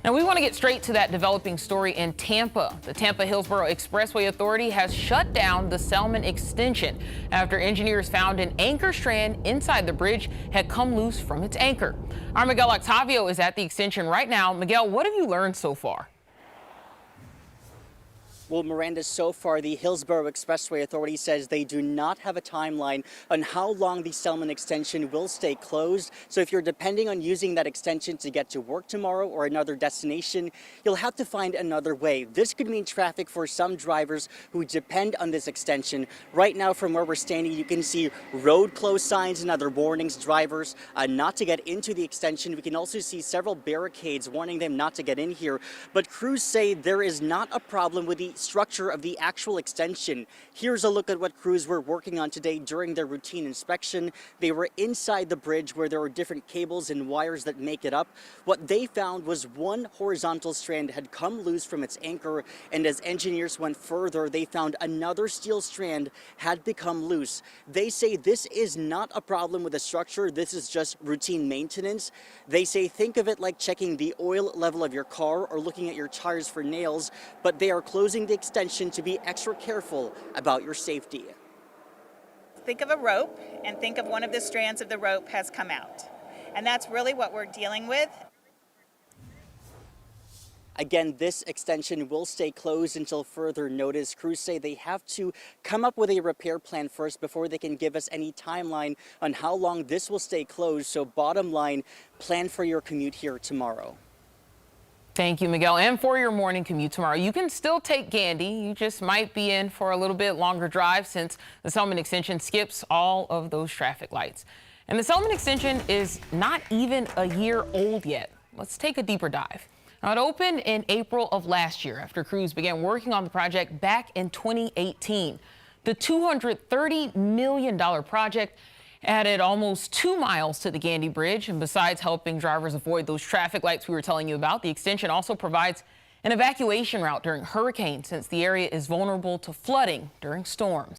Now we want to get straight to that developing story in Tampa. The Tampa Hillsborough Expressway Authority has shut down the Selmon Extension after engineers found an anchor strand inside the bridge had come loose from its anchor. Our Miguel Octavio is at the extension right now. Miguel, what have you learned so far? Well, Miranda, so far, the Hillsborough Expressway Authority says they do not have a timeline on how long the Selmon Extension will stay closed. So if you're depending on using that extension to get to work tomorrow or another destination, you'll have to find another way. This could mean traffic for some drivers who depend on this extension. Right now, from where we're standing, you can see road close signs and other warnings drivers not to get into the extension. We can also see several barricades warning them not to get in here. But crews say there is not a problem with the structure of the actual extension. Here's a look at what crews were working on today during their routine inspection. They were inside the bridge where there were different cables and wires that make it up. What they found was one horizontal strand had come loose from its anchor, and as engineers went further, they found another steel strand had become loose. They say this is not a problem with the structure, this is just routine maintenance. They say think of it like checking the oil level of your car or looking at your tires for nails, but they are closing the extension to be extra careful about your safety. Think of a rope and think of one of the strands of the rope has come out. And that's really what we're dealing with. Again, this extension will stay closed until further notice. Crews say they have to come up with a repair plan first before they can give us any timeline on how long this will stay closed. So bottom line, plan for your commute here tomorrow. Thank you, Miguel. And for your morning commute tomorrow, you can still take Gandy. You just might be in for a little bit longer drive since the Selmon Extension skips all of those traffic lights. And the Selmon Extension is not even a year old yet. Let's take a deeper dive. Now, it opened in April of last year after crews began working on the project back in 2018. The $230 million project added almost 2 miles to the Gandy Bridge, and besides helping drivers avoid those traffic lights we were telling you about, the extension also provides an evacuation route during hurricanes since the area is vulnerable to flooding during storms.